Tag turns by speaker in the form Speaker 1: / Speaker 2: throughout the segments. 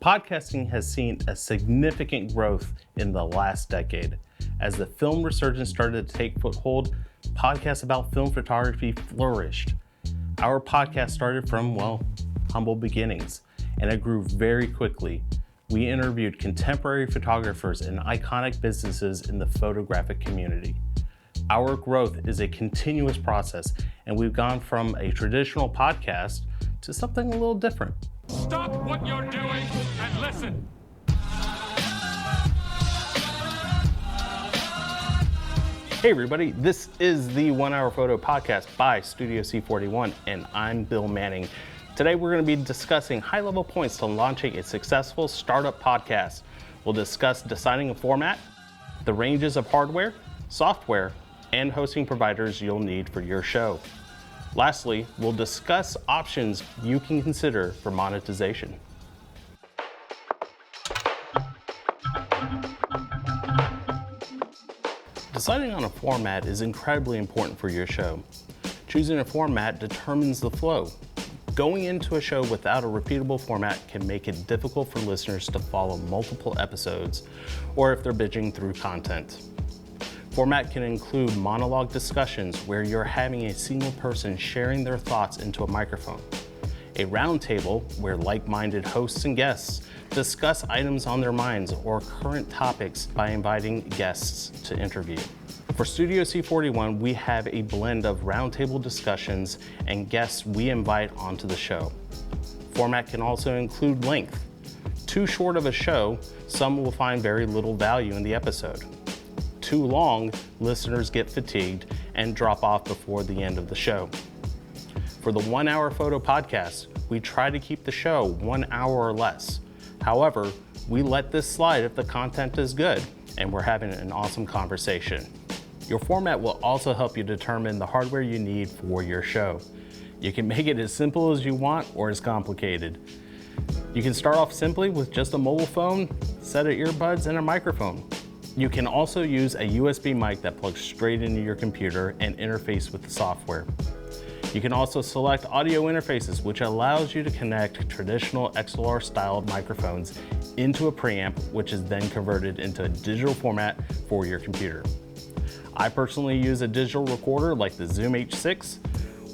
Speaker 1: Podcasting has seen a significant growth in the last decade. As the film resurgence started to take foothold, podcasts about film photography flourished. Our podcast started from, humble beginnings, and it grew very quickly. We interviewed contemporary photographers and iconic businesses in the photographic community. Our growth is a continuous process, and we've gone from a traditional podcast to something a little different.
Speaker 2: Stop what you're doing and listen.
Speaker 1: Hey everybody, this is the 1 Hour Photo Podcast by Studio C-41, and I'm Bill Manning. Today we're going to be discussing high-level points to launching a successful startup podcast. We'll discuss deciding a format, the ranges of hardware, software, and hosting providers you'll need for your show. Lastly, we'll discuss options you can consider for monetization. Deciding on a format is incredibly important for your show. Choosing a format determines the flow. Going into a show without a repeatable format can make it difficult for listeners to follow multiple episodes, or if they're binging through content. Format can include monologue discussions where you're having a single person sharing their thoughts into a microphone. A roundtable where like-minded hosts and guests discuss items on their minds or current topics by inviting guests to interview. For Studio C-41, we have a blend of roundtable discussions and guests we invite onto the show. Format can also include length. Too short of a show, some will find very little value in the episode. Too long, listeners get fatigued and drop off before the end of the show. For the 1 Hour Photo Podcast, we try to keep the show 1 hour or less. However, we let this slide if the content is good and we're having an awesome conversation. Your format will also help you determine the hardware you need for your show. You can make it as simple as you want or as complicated. You can start off simply with just a mobile phone, set of earbuds, and a microphone. You can also use a USB mic that plugs straight into your computer and interface with the software. You can also select audio interfaces, which allows you to connect traditional XLR styled microphones into a preamp, which is then converted into a digital format for your computer. I personally use a digital recorder like the Zoom H6,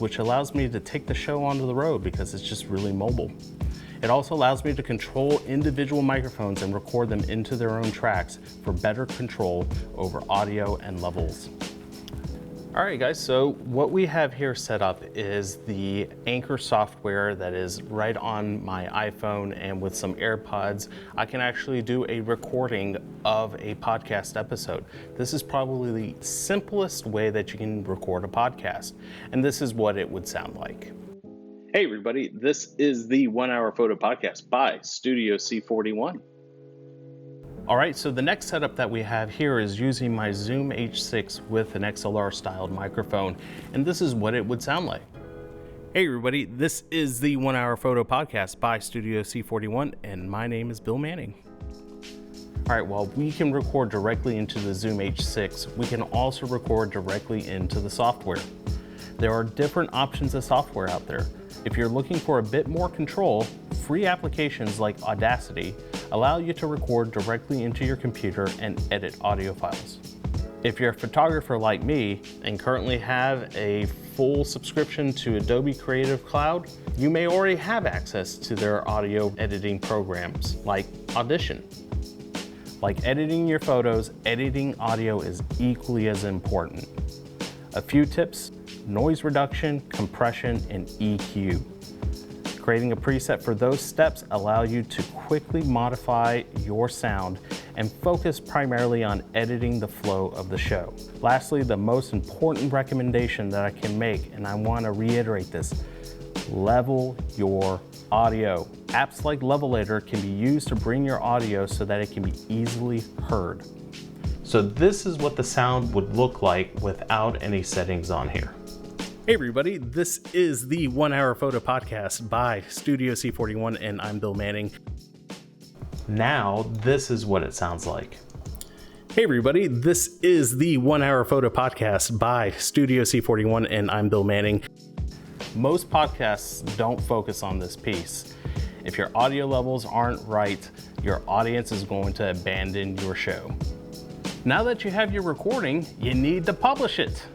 Speaker 1: which allows me to take the show onto the road because it's just really mobile. It also allows me to control individual microphones and record them into their own tracks for better control over audio and levels. All right, guys, so what we have here set up is the Anchor software that is right on my iPhone, and with some AirPods, I can actually do a recording of a podcast episode. This is probably the simplest way that you can record a podcast, and this is what it would sound like. Hey everybody, this is the 1 Hour Photo Podcast by Studio C-41. All right, so the next setup that we have here is using my Zoom H6 with an XLR styled microphone, and this is what it would sound like. Hey everybody, this is the 1 Hour Photo Podcast by Studio C-41, and my name is Bill Manning. All right, while we can record directly into the Zoom H6, we can also record directly into the software. There are different options of software out there. If you're looking for a bit more control, free applications like Audacity allow you to record directly into your computer and edit audio files. If you're a photographer like me and currently have a full subscription to Adobe Creative Cloud, you may already have access to their audio editing programs like Audition. Like editing your photos, editing audio is equally as important. A few tips: noise reduction, compression, and EQ. Creating a preset for those steps allow you to quickly modify your sound and focus primarily on editing the flow of the show. Lastly, the most important recommendation that I can make, and I want to reiterate this: level your audio. Apps like Levelator can be used to bring your audio so that it can be easily heard. So this is what the sound would look like without any settings on here. Hey everybody, this is the 1 Hour Photo Podcast by Studio C-41, and I'm Bill Manning. Now, this is what it sounds like. Hey everybody, this is the 1 Hour Photo Podcast by Studio C-41, and I'm Bill Manning. Most podcasts don't focus on this piece. If your audio levels aren't right, your audience is going to abandon your show. Now that you have your recording, you need to publish it.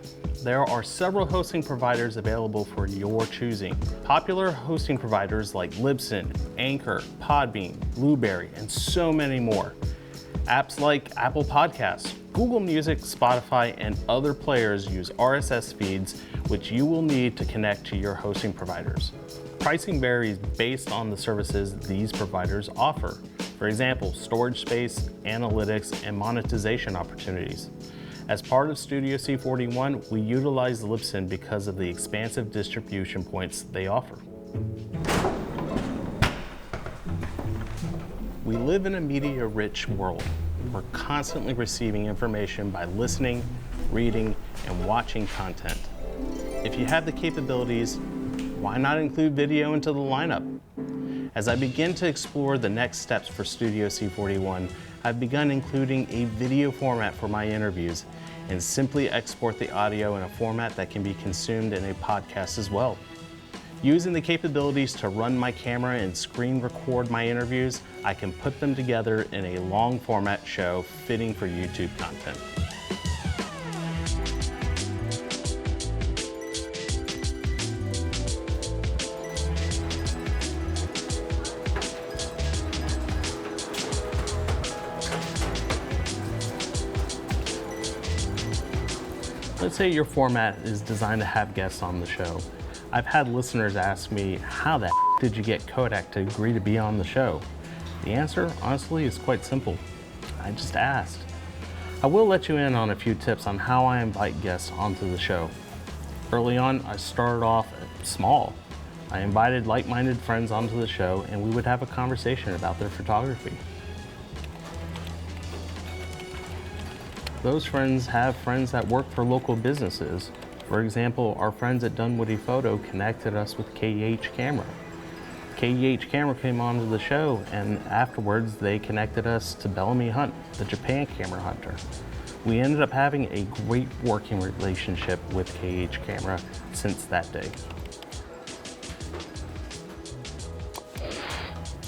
Speaker 1: There are several hosting providers available for your choosing. Popular hosting providers like Libsyn, Anchor, Podbean, Blueberry, and so many more. Apps like Apple Podcasts, Google Music, Spotify, and other players use RSS feeds, which you will need to connect to your hosting providers. Pricing varies based on the services these providers offer. For example, storage space, analytics, and monetization opportunities. As part of Studio C-41, we utilize Libsyn because of the expansive distribution points they offer. We live in a media-rich world. We're constantly receiving information by listening, reading, and watching content. If you have the capabilities, why not include video into the lineup? As I begin to explore the next steps for Studio C-41, I've begun including a video format for my interviews and simply export the audio in a format that can be consumed in a podcast as well. Using the capabilities to run my camera and screen record my interviews, I can put them together in a long format show fitting for YouTube content. Let's say your format is designed to have guests on the show. I've had listeners ask me, how the did you get Kodak to agree to be on the show? The answer, honestly, is quite simple. I just asked. I will let you in on a few tips on how I invite guests onto the show. Early on, I started off small. I invited like-minded friends onto the show and we would have a conversation about their photography. Those friends have friends that work for local businesses. For example, our friends at Dunwoody Photo connected us with KEH Camera. KEH Camera came onto the show and afterwards they connected us to Bellamy Hunt, the Japan camera hunter. We ended up having a great working relationship with KEH Camera since that day.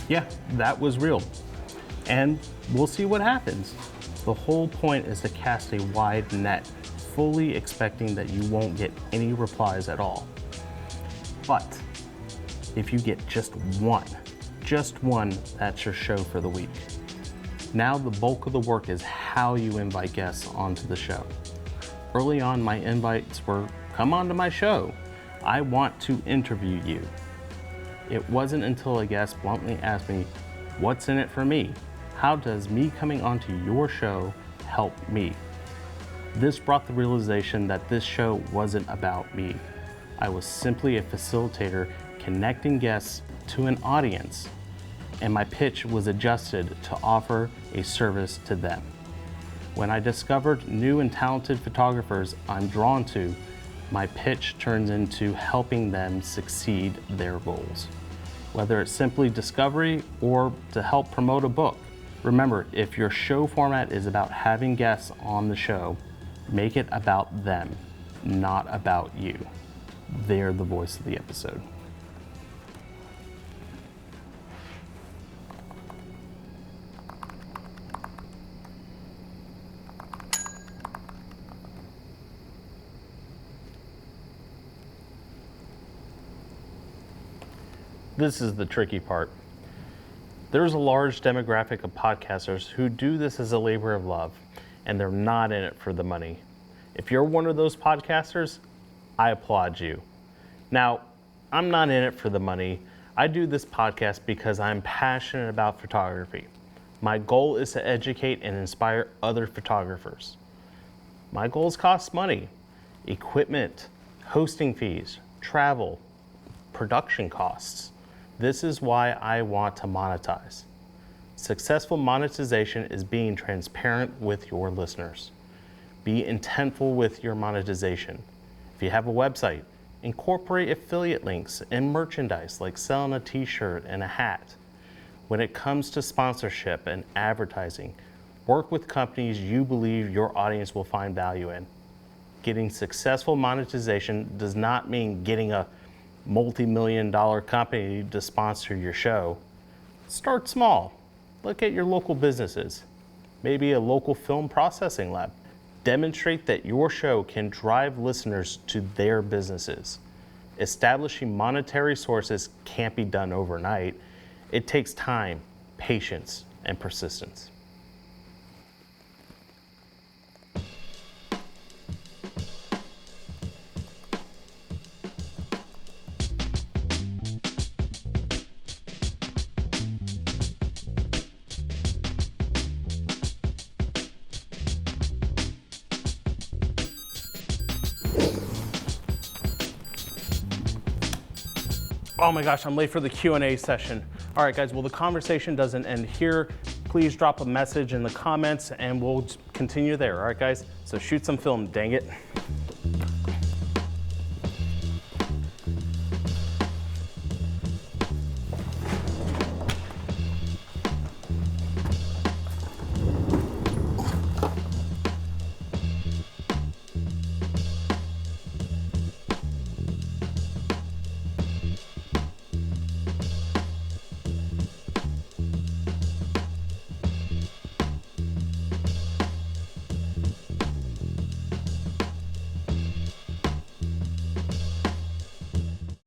Speaker 1: Yeah, that was real. And we'll see what happens. The whole point is to cast a wide net, fully expecting that you won't get any replies at all. But if you get just one, that's your show for the week. Now the bulk of the work is how you invite guests onto the show. Early on, my invites were, come onto my show. I want to interview you. It wasn't until a guest bluntly asked me, what's in it for me? How does me coming onto your show help me? This brought the realization that this show wasn't about me. I was simply a facilitator connecting guests to an audience, and my pitch was adjusted to offer a service to them. When I discovered new and talented photographers I'm drawn to, my pitch turns into helping them succeed their goals. Whether it's simply discovery or to help promote a book. Remember, if your show format is about having guests on the show, make it about them, not about you. They're the voice of the episode. This is the tricky part. There's a large demographic of podcasters who do this as a labor of love, and they're not in it for the money. If you're one of those podcasters, I applaud you. Now, I'm not in it for the money. I do this podcast because I'm passionate about photography. My goal is to educate and inspire other photographers. My goals cost money, equipment, hosting fees, travel, production costs. This is why I want to monetize. Successful monetization is being transparent with your listeners. Be intentful with your monetization. If you have a website, incorporate affiliate links and merchandise like selling a t-shirt and a hat. When it comes to sponsorship and advertising, work with companies you believe your audience will find value in. Getting successful monetization does not mean getting a multi-million-dollar company to sponsor your show. Start small. Look at your local businesses, maybe a local film processing lab. Demonstrate that your show can drive listeners to their businesses. Establishing monetary sources can't be done overnight. It takes time, patience, and persistence. Oh my gosh, I'm late for the Q&A session. All right, guys, well, the conversation doesn't end here. Please drop a message in the comments and we'll continue there. All right, guys? So shoot some film, dang it.